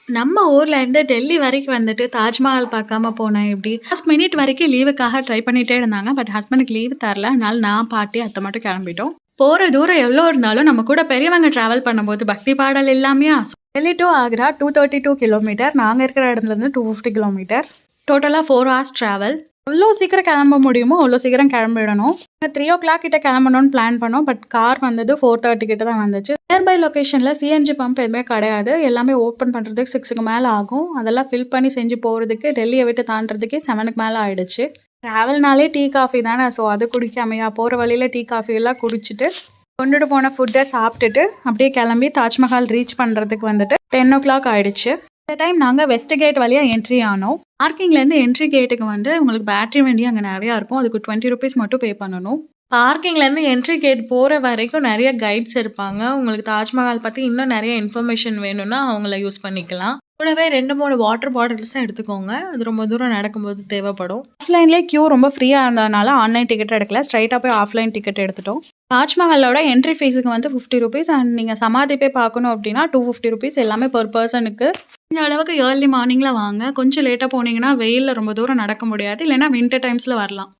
நம்ம ஊர்ல இருந்து டெல்லி வரைக்கும் வந்துட்டு தாஜ்மஹால் பார்க்காம போனா எப்படி? லாஸ்ட் மினிட் வரைக்கும் லீவுக்காக ட்ரை பண்ணிட்டே இருந்தாங்க. பட் ஹஸ்பண்டுக்கு லீவு தரல. அதனால நான், பாட்டி, அத்தை மட்டும் கிளம்பிட்டோம். போற தூரம் எவ்வளோ இருந்தாலும் நம்ம கூட பெரியவங்க டிராவல் பண்ணும்போது பக்தி பாடல் இல்லாமயா? Delhi to Agra 232 kilometre. நாங்க இருக்கிற இடத்துல இருந்து 250 கிலோமீட்டர். டோட்டலா 4 hours டிராவல். எவ்வளோ சீக்கிரம் கிளம்ப முடியுமோ அவ்வளோ சீக்கிரம் கிளம்பிடணும். 3 o'clock கிட்ட கிளம்பணும்னு பிளான் பண்ணோம். பட் கார் வந்தது 4:30 கிட்ட தான் வந்துச்சு. நியர்பை லொகேஷன்ல சிஎன்ஜி பம்ப் எதுவுமே கிடையாது. எல்லாமே ஓப்பன் பண்றதுக்கு 6க்கு மேல ஆகும். அதெல்லாம் ஃபில் பண்ணி செஞ்சு போறதுக்கு டெல்லியை விட்டு தாண்டறதுக்கே 7க்கு மேல ஆயிடுச்சு. டிராவல்னாலே டீ காஃபி தானே. ஸோ அது குடிக்காமையா போற வழியில டீ காஃபி எல்லாம் குடிச்சிட்டு கொண்டுட்டு போன ஃபுட்டை சாப்பிட்டுட்டு அப்படியே கிளம்பி தாஜ்மஹால் ரீச் பண்றதுக்கு வந்துட்டு 10 o'clock ஆயிடுச்சு. இந்த டைம் நாங்கள் வெஸ்ட் கேட் வழியாக என்ட்ரி ஆனோம். பார்க்கிங்லேருந்து என்ட்ரி கேட்டுக்கு வந்து உங்களுக்கு பேட்டரி வண்டி அங்கே நிறையா இருக்கும். அதுக்கு 20 rupees மட்டும் பே பண்ணணும். பார்க்கிங்லேருந்து என்ட்ரி கேட் போகிற வரைக்கும் நிறைய கைட்ஸ் இருப்பாங்க. உங்களுக்கு தாஜ்மஹால் பற்றி இன்னும் நிறைய இன்ஃபர்மேஷன் வேணும்னா அவங்கள யூஸ் பண்ணிக்கலாம். கூடவே 2-3 வாட்டர் பாட்டில்ஸும் எடுத்துக்கோங்க. அது ரொம்ப தூரம் நடக்கும்போது தேவைப்படும். ஆஃப்லைன்லேயே கியூ ரொம்ப ஃப்ரீயாக இருந்ததுனால ஆன்லைன் டிக்கெட் எடுக்கல. ஸ்ட்ரைட்டாக போய் ஆஃப்லைன் டிக்கெட் எடுத்துட்டோம். தாஜ்மஹாலோட என்ட்ரி ஃபீஸுக்கு வந்து 50 rupees அண்ட் நீங்கள் சமாதி போய் பார்க்கணும் அப்படின்னா 250 rupees. எல்லாமே per பர்சனுக்கு. இந்த அளவுக்கு ஏர்லி மார்னிங்கில் வாங்க. கொஞ்சம் லேட்டாக போனீங்கன்னா வெயிலில் ரொம்ப தூரம் நடக்க முடியாது. இல்லைன்னா வின்டர் டைம்ஸில் வரலாம்.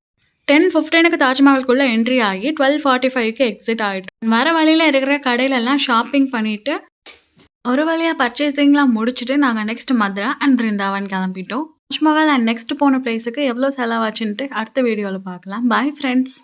10:15க்கு தாஜ்மஹால்குள்ளே என்ட்ரி ஆகி 12:45க்கு எக்ஸிட் ஆகிட்டோம். வர வழியில் இருக்கிற கடையிலெல்லாம் ஷாப்பிங் பண்ணிவிட்டு ஒரு வழியாக பர்ச்சேசிங்லாம் முடிச்சுட்டு நாங்கள் நெக்ஸ்ட் மதுரா அண்ட் பிருந்தாவன் கிளம்பிட்டோம். தாஜ்மஹால் அண்ட் நெக்ஸ்ட் போன பிளேஸுக்கு எவ்வளோ செலவாச்சுன்ட்டு அடுத்த வீடியோவில் பார்க்கலாம். Bye friends.